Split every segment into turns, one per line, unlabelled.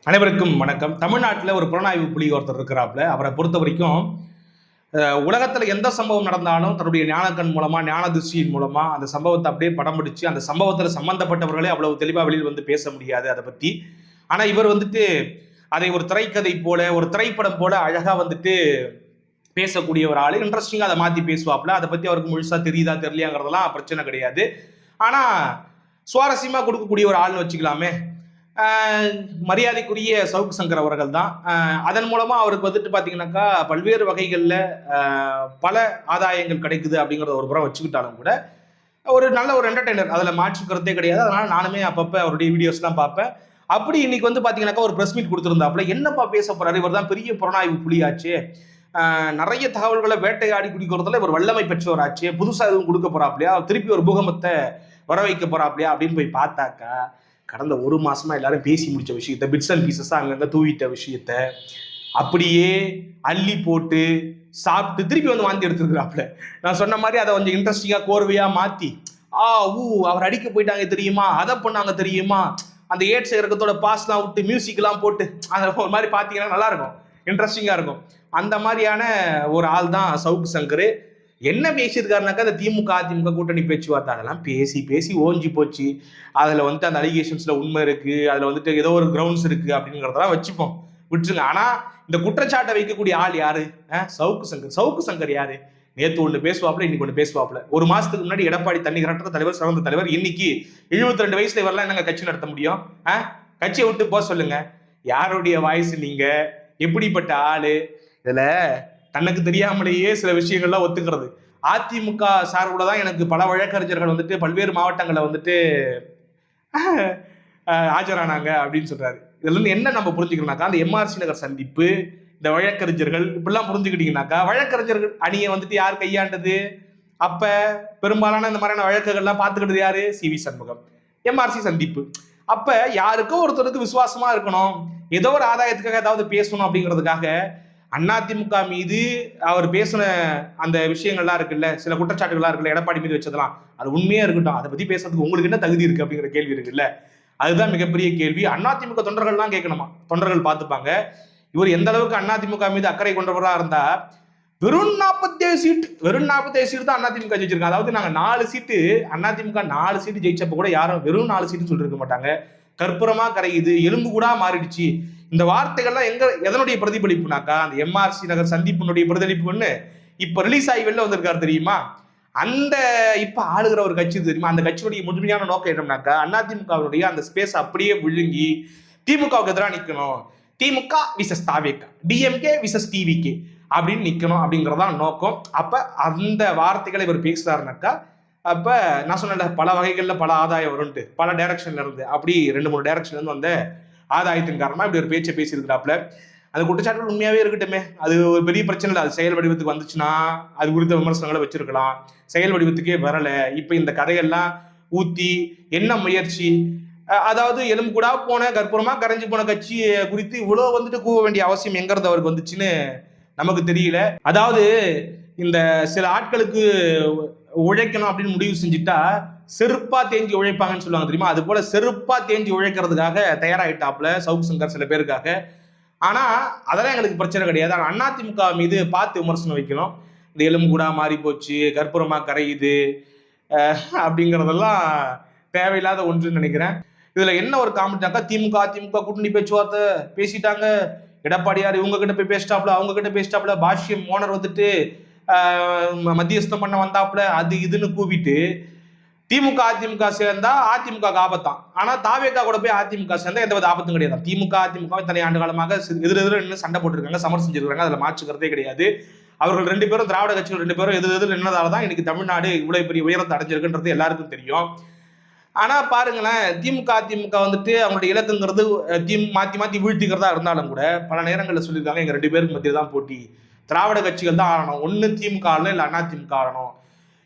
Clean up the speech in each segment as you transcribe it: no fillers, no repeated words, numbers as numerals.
அனைவருக்கும் வணக்கம். தமிழ்நாட்டில் ஒரு புலனாய்வு புலி ஒருத்தர் இருக்கிறாப்புல. அவரை பொறுத்த வரைக்கும் உலகத்துல எந்த சம்பவம் நடந்தாலும் தன்னுடைய ஞானக்கண் மூலமா, ஞான திருஷ்டியின் மூலமா அந்த சம்பவத்தை அப்படியே படம் பிடிச்சு அந்த சம்பவத்துல சம்பந்தப்பட்டவர்களே அவ்வளவு தெளிவா வெளியில் வந்து பேச முடியாது அதை பத்தி. ஆனா இவர் வந்துட்டு அதை ஒரு திரைக்கதை போல, ஒரு திரைப்படம் போல அழகா வந்துட்டு பேசக்கூடிய ஒரு ஆளு. இன்ட்ரெஸ்டிங்கா அதை மாத்தி பேசுவாப்புல. அதை பத்தி அவருக்கு முழுசா தெரியுதா தெரியலையாங்கிறதெல்லாம் பிரச்சனை கிடையாது. ஆனா சுவாரஸ்யமா கொடுக்கக்கூடிய ஒரு ஆள்னு வச்சுக்கலாமே. மரியாதைக்குரிய சவுக்கு சங்கர் அவர்கள் தான். அதன் மூலமா அவருக்கு வந்துட்டு பாத்தீங்கன்னாக்கா பல்வேறு வகைகள்ல பல ஆதாயங்கள் கிடைக்குது அப்படிங்கிறத ஒரு புறம் வச்சுக்கிட்டாலும் கூட ஒரு நல்ல ஒரு என்டர்டைனர், அதுல மாற்று கருத்தே கிடையாது. அதனால நானுமே அப்பப்ப அவருடைய வீடியோஸ் எல்லாம் பார்ப்பேன். அப்படி இன்னைக்கு வந்து பாத்தீங்கன்னாக்கா ஒரு பிரஸ் மீட் கொடுத்திருந்தாப்புல. என்னப்பா பேச போறாரு, இவர் தான் பெரிய புலனாய்வு புலியாச்சு, நிறைய தகவல்களை வேட்டையாடி குடிக்கிறதுல இவர் வல்லமை பெற்றவராச்சு, புதுசா எதுவும் கொடுக்க போறாப்லையா, திருப்பி ஒரு பூகம்பத்தை வர வைக்க போறாப்லையா அப்படின்னு போய் பார்த்தாக்கா கடந்த ஒரு மாசமா எல்லாரும் பேசி முடிச்ச விஷயத்த, பிட்ஸ் அண்ட் பீசஸா அங்கங்க தூவிட்ட விஷயத்த அப்படியே அள்ளி போட்டு சாப்பிட்டு திருப்பி வந்து வாந்தி எடுத்துருக்குறாப்புல. நான் சொன்ன மாதிரி அதை கொஞ்சம் இன்ட்ரெஸ்டிங்கா கோர்வையா மாத்தி, அவர் அடிக்க போயிட்டாங்க தெரியுமா, அதை பண்ணாங்க தெரியுமா, அந்த ஏட்ஸ் இறக்கத்தோட பாஸ்லாம் விட்டு மியூசிக் எல்லாம் போட்டு அந்த ஒரு மாதிரி பாத்தீங்கன்னா நல்லா இருக்கும், இன்ட்ரெஸ்டிங்கா இருக்கும். அந்த மாதிரியான ஒரு ஆள் தான் சவுக்கு சங்கர். என்ன பேசியிருக்காருனாக்கா அந்த திமுக அதிமுக கூட்டணி பேச்சுவார்த்தை அதெல்லாம் பேசி பேசி ஓஞ்சி போச்சு. அதுல வந்துட்டு அந்த அலிகேஷன்ஸ்ல உண்மை இருக்கு, அதுல வந்துட்டு ஏதோ ஒரு கிரவுண்ட்ஸ் இருக்கு அப்படிங்கிறதெல்லாம் வச்சுப்போம், விட்டுருங்க. ஆனா இந்த குற்றச்சாட்டை வைக்கக்கூடிய ஆள் யாரு? சவுக்கு சங்கர். சவுக்கு சங்கர் யாரு? நேத்து ஒண்ணு பேசுவாப்புல, இன்னைக்கு ஒண்ணு பேசுவாப்புல. ஒரு மாசத்துக்கு முன்னாடி எடப்பாடி தண்ணி கரட்ட தலைவர், சிறந்த தலைவர். இன்னைக்கு 72 வயசுல இவரெல்லாம் என்னங்க கட்சி நடத்த முடியும்? கட்சியை விட்டு போக சொல்லுங்க. யாருடைய வாய்ஸ் நீங்க? எப்படிப்பட்ட ஆளு? இதுல தனக்கு தெரியாமலேயே சில விஷயங்கள்லாம் ஒத்துக்கிறது. அதிமுக சார்புல தான் எனக்கு பல வழக்கறிஞர்கள் வந்துட்டு பல்வேறு மாவட்டங்களை வந்துட்டு ஆஜரானாங்க அப்படின்னு சொல்றாரு. இதுல இருந்து என்ன நம்ம புரிஞ்சுக்கணும்னாக்கா, அந்த எம்ஆர்சி நகர் சந்திப்பு, இந்த வழக்கறிஞர்கள் இப்படிலாம் புரிஞ்சுக்கிட்டீங்கன்னாக்கா, வழக்கறிஞர்கள் அணியை வந்துட்டு யார் கையாண்டது? அப்ப பெரும்பாலான இந்த மாதிரியான வழக்குகள்லாம் பார்த்துக்கிட்டது யாரு? சி.வி. சண்முகம். எம்ஆர்சி சந்திப்பு. அப்ப யாருக்கோ ஒருத்தருக்கு விசுவாசமா இருக்கணும், ஏதோ ஒரு ஆதாயத்துக்காக ஏதாவது பேசணும் அப்படிங்கிறதுக்காக அதிமுக மீது அவர் பேசின அந்த விஷயங்கள்லாம் இருக்குல்ல, சில குற்றச்சாட்டுகள்லாம் இருக்குல்ல, எடப்பாடி மீது வச்சதெல்லாம் அது உண்மையா இருக்கட்டும், அதை பத்தி பேசுறதுக்கு உங்களுக்கு என்ன தகுதி இருக்கு அப்படிங்கிற கேள்வி இருக்குல்ல, அதுதான் மிகப்பெரிய கேள்வி. அதிமுக தொண்டர்கள்லாம் கேட்கணுமா? தொண்டர்கள் பார்த்துப்பாங்க. இவர் எந்த அளவுக்கு அதிமுக மீது அக்கறை கொண்டவராக இருந்தா, வெறும் 47 சீட், வெறும் 47 சீட் தான் அதிமுக ஜெயிச்சிருக்காங்க. அதாவது நாங்க 4 சீட்டு, அதிமுக 4 சீட்டு ஜெயிச்சப்ப கூட யாரும் வெறும் 4 சீட்டு சொல்லிருக்க மாட்டாங்க. கற்பூரமா கரையுது, எலும்பு கூட மாறிடுச்சு. இந்த வார்த்தைகள்லாம் எதனுடைய பிரதிபலிப்புனாக்கா, அந்த எம்ஆர்சி நகர் சந்திப்பினுடைய பிரதிபலிப்புன்னு இப்ப ரிலீஸ் ஆகி வெளில வந்திருக்காரு தெரியுமா? அந்த இப்ப ஆளுகிற ஒரு கட்சி தெரியுமா, அந்த கட்சியுடைய முழுமையான நோக்கம் என்னன்னாக்கா, அதிமுகவுடைய அந்த ஸ்பேஸ் அப்படியே விழுங்கி திமுகவுக்கு எதிராக நிக்கணும், திமுக விசஸ் தாவேகா, டிஎம்கே விசஸ் டிவிகே அப்படின்னு நிக்கணும் அப்படிங்கறதான் நோக்கம். அப்ப அந்த வார்த்தைகளை இவர் பேசுறாருனாக்கா, அப்ப நான் சொன்ன பல வகைகள்ல பல ஆதாயம் வரும்ட்டு, பல டைரக்ஷன்ல இருந்து, அப்படி 2-3 டைரக்ஷன்ல இருந்து வந்த ஆதாயத்தின் காரணமா இப்படி ஒரு பேச்சை பேசியிருக்கிறாப்புல. அந்த குற்றச்சாட்டுகள் உண்மையாவே இருக்கட்டுமே, அது ஒரு பெரிய பிரச்சனை இல்லை. அது செயல் வடிவத்துக்கு வந்துச்சுன்னா அது குறித்த விமர்சனங்களை வச்சிருக்கலாம். செயல் வடிவத்துக்கே வரல. இப்ப இந்த கதையெல்லாம் ஊத்தி என்ன முயற்சி? அதாவது எலும்பு கூட போன, கற்பூரமா கரைஞ்சு போன கட்சி குறித்து இவ்வளவு வந்துட்டு கூவ வேண்டிய அவசியம் எங்கிறது அவருக்கு வந்துச்சுன்னு நமக்கு தெரியல. அதாவது இந்த சில ஆட்களுக்கு உழைக்கணும் அப்படின்னு முடிவு செஞ்சுட்டா செருப்பா தேஞ்சி உழைப்பாங்கன்னு சொல்லுவாங்க தெரியுமா, அது போல செருப்பா தேஞ்சி உழைக்கிறதுக்காக தயாராகிட்டாப்ல சவுக்கு சங்கர் சில பேருக்காக. ஆனா அதெல்லாம் எங்களுக்கு பிரச்சனை கிடையாது. ஆனா அதிமுக மீது பார்த்து விமர்சனம் வைக்கணும். இந்த எலும்பு கூட மாறி போச்சு, கற்பூரமா கரையுது அப்படிங்கிறதெல்லாம் தேவையில்லாத ஒன்றுன்னு நினைக்கிறேன். இதுல என்ன ஒரு காமெடினாக்கா, திமுக அதிமுக கூட்டணி பேச்சுவார்த்தை பேசிட்டாங்க, எடப்பாடியார் இவங்க கிட்ட போய் பேசிட்டாப்ல, அவங்க கிட்ட பேசிட்டாப்ல, பாஷ்யம் ஓனர் வந்துட்டு மத்தியஸ்தம் பண்ண வந்தாப்புல, அது இதுன்னு கூவிட்டு திமுக அதிமுக சேர்ந்தா அதிமுக ஆபத்தான். ஆனா தாவேகா கூட போய் அதிமுக சேர்ந்தா எந்த வித ஆபத்தும் கிடையாது. திமுக அதிமுக இத்தனை ஆண்டு காலமாக எதிரெதிர சண்டை போட்டிருக்காங்க, சமர் செஞ்சிருக்காங்க, அதுல மாற்றுக்கிறதே கிடையாது. அவர்கள் 2 பேரும், திராவிட கட்சிகள் 2 பேரும் எதிரெதிர் நின்னதாலதான் இன்னைக்கு தமிழ்நாடு இவ்வளவு பெரிய உயரத்தை அடைஞ்சிருக்குன்றது எல்லாருக்கும் தெரியும். ஆனா பாருங்களேன், திமுக அதிமுக வந்துட்டு அவங்களுடைய இலக்குங்கிறது மாத்தி மாத்தி வீழ்த்திக்கிறதா இருந்தாலும் கூட பல நேரங்களில் சொல்லியிருக்காங்க, எங்க 2 பேருக்கு மத்தியில் தான் போட்டி, திராவிட கட்சிகள் தான் ஆளணும், ஒண்ணு திமுக ஆளணும் இல்ல அதிமுக ஆளணும்.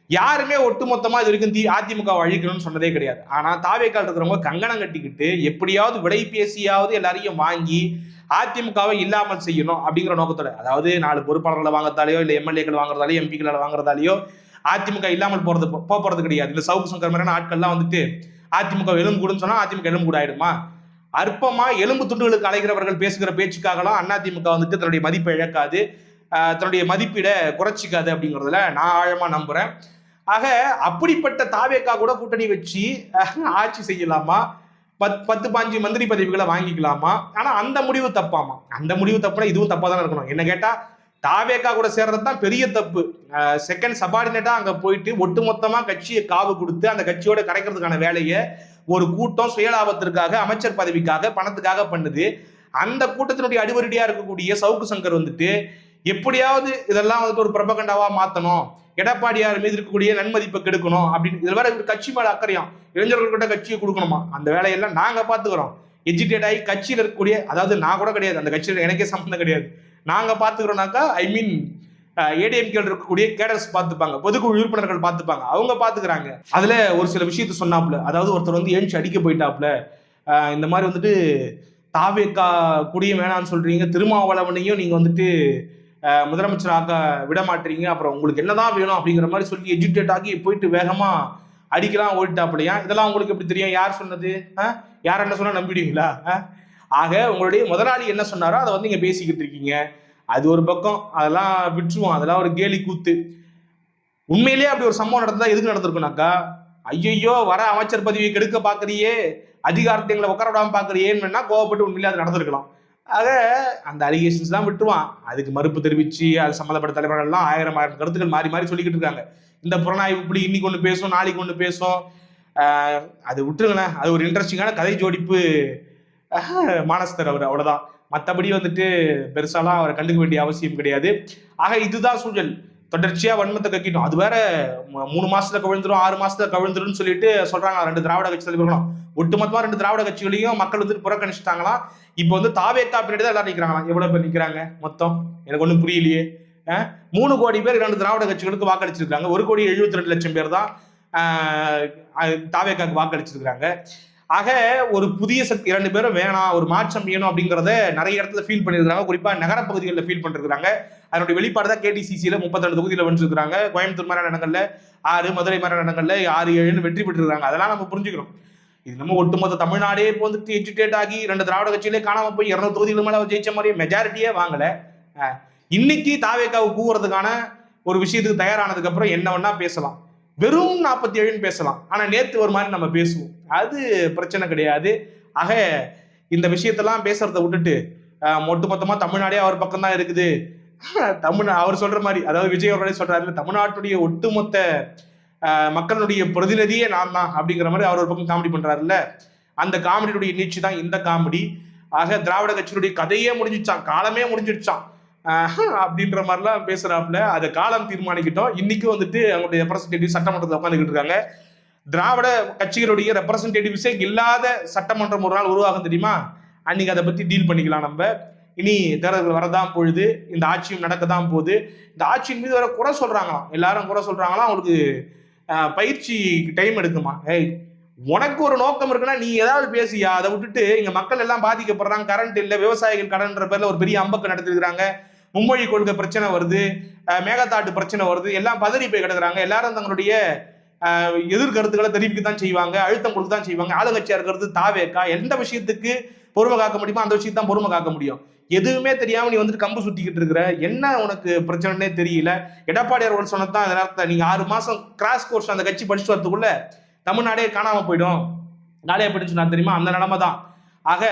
யாருமே ஒட்டுமொத்தமா இது வரைக்கும் அதிமுக அழிக்கணும்னு சொன்னதே கிடையாது. ஆனா தாவேக்கால் இருக்கிறவங்க கங்கணம் கட்டிக்கிட்டு எப்படியாவது விலை பேசியாவது எல்லாரையும் வாங்கி அதிமுகவை இல்லாமல் செய்யணும் அப்படிங்கிற நோக்கத்தோட, அதாவது 4 பொறுப்பாளர்களை வாங்குறதாலேயோ இல்ல எம்எல்ஏக்கள் வாங்குறதாலேயோ எம்பிக்களை வாங்குறதாலேயோ அதிமுக இல்லாமல் போறது கிடையாது. இந்த சவுக்கு சங்கர் மாதிரியான ஆட்கள்லாம் வந்துட்டு அதிமுக எலும்பு கூடுன்னு சொன்னா அதிமுக எலும்பு கூட ஆயிடுமா? அற்பமா எலும்பு துண்டுகளுக்கு அலைகிறவர்கள் பேசுகிற பேச்சுக்காகலாம் அதிமுக வந்துட்டு தன்னுடைய மதிப்பை இழக்காது, தன்னுடைய மதிப்பீட குறைச்சிக்காது அப்படிங்கிறதுல நான் ஆழமா நம்புறேன். ஆக அப்படிப்பட்ட தாவேக்கா கூட கூட்டணி வச்சு ஆட்சி செய்யலாமா, 10-15 மந்திரி பதவிகளை வாங்கிக்கலாமா? ஆனா அந்த முடிவு தப்பாமா. அந்த முடிவு தப்புனா இதுவும் தப்பா தான் இருக்கணும். என்ன கேட்டா தாவேக்கா கூட சேர்றது தான் பெரிய தப்பு. செகண்ட் சபார்டினேட்டா அங்க போயிட்டு ஒட்டுமொத்தமா கட்சியை காவு கொடுத்து அந்த கட்சியோட கரைக்கிறதுக்கான வேலையை ஒரு கூட்டம் சுயலாபத்திற்காக, அமைச்சர் பதவிக்காக, பணத்துக்காக பண்ணுது. அந்த கூட்டத்தினுடைய அடிவருடியா இருக்கக்கூடிய சவுக்கு சங்கர் வந்துட்டு எப்படியாவது இதெல்லாம் வந்துட்டு ஒரு பிரபகண்டாவா மாத்தணும், எடப்பாடியார் மீது இருக்கக்கூடிய நன்மதிப்பை கெடுக்கணும் அப்படின்னு இதுல வேற கட்சி மேல அக்கறையாம், இளைஞர்கள்கிட்ட கட்சியை கொடுக்கணுமா, அந்த வேலையெல்லாம் நாங்க பாத்துக்கிறோம். எஜிடேட் ஆகி கட்சியில் இருக்கக்கூடிய, அதாவது நான் கூட கிடையாது அந்த கட்சியில, எனக்கே சம்பந்தம் கிடையாது, நாங்க பாத்துக்கிறோம்னாக்கா ஐ மீன் ஏடிஎம்கே இருக்கக்கூடிய கேடர்ஸ் பார்த்துப்பாங்க, பொதுக்குழு உறுப்பினர்கள் பார்த்துப்பாங்க, அவங்க பாத்துக்கிறாங்க. அதுல ஒரு சில விஷயத்த சொன்னாப்ல, அதாவது ஒருத்தர் வந்து எழுச்சி அடிக்க போயிட்டாப்ல, இந்த மாதிரி வந்துட்டு தாவேக்கா கூடிய வேணான்னு சொல்றீங்க, திருமாவளவனையும் நீங்க வந்துட்டு முதலமைச்சர் ஆக விட மாட்டீங்க, அப்புறம் உங்களுக்கு என்னதான் வேணும் அப்படிங்கிற மாதிரி சொல்லி எஜிடேட் ஆகி போயிட்டு வேகமா அடிக்கலாம் ஓடிட்டாப்லையா. இதெல்லாம் உங்களுக்கு எப்படி தெரியும்? யார் சொன்னது? யார் என்ன சொன்னா நம்பிடுவீங்களா? ஆக உங்களுடைய முதலாளி என்ன சொன்னாரோ அதை வந்து நீங்க பேசிக்கிட்டு இருக்கீங்க. அது ஒரு பக்கம், அதெல்லாம் விட்டுருவோம், அதெல்லாம் ஒரு கேலி கூத்து. உண்மையிலேயே அப்படி ஒரு சம்பவம் நடந்தா எதுக்கு நடந்திருக்குனாக்கா, ஐயோ வர அமைச்சர் பதவியை கெடுக்க பாக்குறியே, அதிகாரத்தை எங்களை உட்கார விடாம பாக்குறியேன்னு கோவப்பட்டு உண்மையிலே அது நடந்திருக்கலாம். ஆக அந்த அலிகேஷன்ஸ் தான் விட்டுருவான். அதுக்கு மறுப்பு தெரிவிச்சு அது சம்மந்தப்பட்ட தலைவர்கள் எல்லாம் ஆயிரம் கருத்துக்கள் மாறி மாறி சொல்லிக்கிட்டு இருக்காங்க. இந்த புலனாய்வு இப்படி இன்னைக்கு ஒன்று பேசும், நாளைக்கு ஒன்று பேசும், அது விட்டுருங்களேன். அது ஒரு இன்ட்ரெஸ்டிங்கான கதை ஜோடிப்பு மானஸ்தர் அவர், அவ்வளவுதான். மற்றபடி வந்துட்டு பெருசாலாம் அவரை கண்டுக்க வேண்டிய அவசியம் கிடையாது. ஆக இதுதான் சூழல். தொடர்ச்சியா வன்மத்தை கக்கிட்டோம். அது வேற 3 மாசத்துல கவிழ்ந்துரும், 6 மாசத்துல கவிழ்ந்துரும் சொல்லிட்டு சொல்றாங்க 2 திராவிட கட்சி தலைவர்களும். ஒட்டுமொத்தமா 2 திராவிட கட்சிகளையும் மக்கள் வந்துட்டு புறக்கணிச்சுட்டாங்களாம். இப்போ வந்து தாவேக்கா பின்னாடி தான் எல்லாரும் நிக்கிறாங்களாம். எவ்வளவு பேர் நிக்கிறாங்க மொத்தம்? எனக்கு ஒன்றும் புரியலையே. 3 கோடி பேர் 2 திராவிட கட்சிகளுக்கு வாக்களிச்சிருக்காங்க. 1,72,00,000 பேர் தான் தாவேக்காக்கு வாக்களிச்சிருக்காங்க. ஆக ஒரு புதிய சக்தி 2 பேரும் வேணாம், ஒரு மாற்றம் வேணும் அப்படிங்கிறத நிறைய இடத்துல ஃபீல் பண்ணிருக்காங்க. குறிப்பா நகர பகுதிகளில் ஃபீல் பண்ணிருக்காங்க. அதனுடைய வெளிப்பாடு தான் கேடிசிசியில 32 தொகுதியில் வென்றிருக்காங்க. கோயம்புத்தூர் மாதிரி இடங்கள்ல 6, மதுரை மாதிரி இடங்கள்ல 6, 7 வெற்றி பெற்றிருக்காங்க. அதெல்லாம் நம்ம புரிஞ்சுக்கணும். இது நம்ம ஒட்டுமொத்த தமிழ்நாடே இப்போ வந்துட்டு எஜுகேட் ஆகி 2 திராவிட கட்சியிலே காணாம போய் 200 தொகுதிகள் மேல ஜெயிச்ச மாதிரி மெஜாரிட்டியே வாங்கல. இன்னைக்கு தாவேக்காவை கூவுறதுக்கான ஒரு விஷயத்துக்கு தயாரானதுக்கு அப்புறம் என்ன வேணா பேசலாம், வெறும் 47 பேசலாம், ஆனா நேத்து ஒரு மாதிரி நம்ம பேசுவோம், அது பிரச்சனை கிடையாது. ஆக இந்த விஷயத்தெல்லாம் பேசுறதை விட்டுட்டு ஒட்டுமொத்தமா தமிழ்நாடே அவர் பக்கம் தான் இருக்குது, அவர் சொல்ற மாதிரி, அதாவது விஜய் அவர்களே சொல்றாரு, தமிழ்நாட்டுடைய ஒட்டுமொத்த மக்களுடைய பிரதிநிதியே நான் தான் அப்படிங்கிற மாதிரி அவர் ஒரு பக்கம் காமெடி பண்றாருல்ல, அந்த காமெடியுடைய நீட்சி தான் இந்த காமெடி. ஆக திராவிட கட்சியினுடைய கதையே முடிஞ்சிச்சான், காலமே முடிஞ்சிடுச்சான் அப்படின்ற மாதிரிலாம் பேசுறாப்புல. அதை காலம் தீர்மானிக்கிட்டோம். இன்னைக்கு வந்துட்டு அவங்களுடைய ரெப்ரசன்டேட்டிவ் சட்டமன்றத்தில் உட்காந்துக்கிட்டு இருக்காங்க. திராவிட கட்சிகளுடைய ரெப்ரசன்டேட்டிவ்ஸே இல்லாத சட்டமன்றம் ஒரு நாள் உருவாகும் தெரியுமா? அன்னைக்கு அதை பத்தி டீல் பண்ணிக்கலாம். நம்ம இனி தேர்தல் வரதான் பொழுது, இந்த ஆட்சியும் நடக்கதான் போகுது. இந்த ஆட்சியின் மீது வர குறை சொல்றாங்களாம், எல்லாரும் குறை சொல்றாங்களாம். அவங்களுக்கு பயிற்சி டைம் எடுக்குமா? உனக்கு ஒரு நோக்கம் இருக்குன்னா நீ ஏதாவது பேசியா, அதை விட்டுட்டு இங்க மக்கள் எல்லாம் பாதிக்கப்படுறாங்க, கரண்ட் இல்லை, விவசாயிகள் கடன்ற பேர்ல ஒரு பெரிய அம்பக்கு நடத்திருக்கிறாங்க, மும்மொழி கொள்கை பிரச்சனை வருது, மேகதாட்டு பிரச்சனை வருது, எல்லாம் பதறி போய் கிடக்குறாங்க. எல்லாரும் தங்களுடைய எதிர்கருத்துக்களை தெரிவிக்கத்தான் செய்வாங்க, அழுத்தம் கொடுத்துதான் செய்வாங்க. ஆளுங்கட்சியா இருக்கிறது தாவேக்கா. எந்த விஷயத்துக்கு பொறுமை காக்க முடியுமோ அந்த விஷயத்தான் தான் பொறுமை காக்க முடியும். எதுவுமே தெரியாம நீ வந்துட்டு கம்பு சுத்திக்கிட்டு இருக்கிற, என்ன உனக்கு பிரச்சனைனே தெரியல. எடப்பாடியார் அவர்கள் சொன்னதான் அந்த நேரத்தில் நீங்க 6 மாசம் கிராஸ் கோர்ஸ் அந்த கட்சி படிச்சு வரதுக்குள்ள தமிழ்நாடே காணாம போயிடும், நாளே போயிடுச்சு நான் தெரியுமா, அந்த நிலைமை தான். ஆக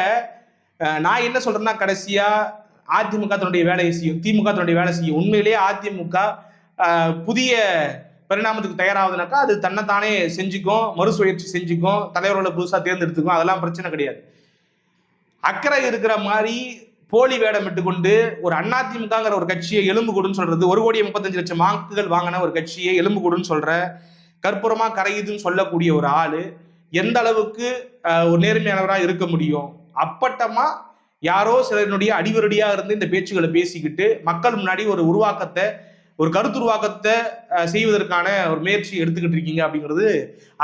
நான் என்ன சொல்றேன்னா, கடைசியா அதிமுக தன்னுடைய வேலையை செய்யும், திமுக தன்னுடைய வேலை செய்யும். உண்மையிலேயே அதிமுக புதிய பரிணாமத்துக்கு தயாராகுதுனாக்கா அது தன்னைத்தானே செஞ்சுக்கும், மறுசுழற்சி செஞ்சுக்கும், தலைவர்களை புதுசா தேர்ந்தெடுத்துக்கும், அதெல்லாம் பிரச்சனை கிடையாது. அக்கறை இருக்கிற மாதிரி போலி வேடம் விட்டுக்கொண்டு ஒரு அதிமுகங்கிற ஒரு கட்சியை எலும்பு கொடுன்னு சொல்றது, 1,35,00,000 வாக்குகள் வாங்கின ஒரு கட்சியை எலும்பு கொடுன்னு சொல்ற, கற்பூரமா கரையுதுன்னு சொல்லக்கூடிய ஒரு ஆளு எந்த அளவுக்கு ஒரு நேர்மையானவராக இருக்க முடியும்? அப்பட்டமா யாரோ சிலருடைய அடிவரடியா இருந்து இந்த பேச்சுகளை பேசிக்கிட்டு மக்கள் முன்னாடி ஒரு உருவாக்கத்தை, ஒரு கருத்துருவாக்கத்தை செய்வதற்கான ஒரு முயற்சி எடுத்துக்கிட்டு இருக்கீங்க அப்படிங்கிறது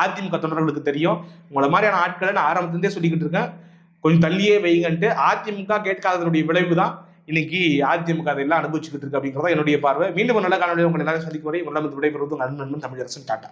அதிமுக தொண்டர்களுக்கு தெரியும். உங்களை மாதிரியான ஆட்களை நான் ஆரம்பத்திலிருந்தே சொல்லிக்கிட்டு இருக்கேன், கொஞ்சம் தள்ளியே வைங்கன்ட்டு. அதிமுக கேட்காதனுடைய விளைவு தான் இன்னைக்கு அதிமுக அதெல்லாம் அனுபவிச்சுக்கிட்டு இருக்கு அப்படிங்கிறதா என்னுடைய பார்வை. மீண்டும் நல்ல காணொலியை உங்களை எல்லாரும் சந்திக்கும் வரை உங்களிடம் விடைபெறுவது நண்பன் தமிழரசன். டாட்டா.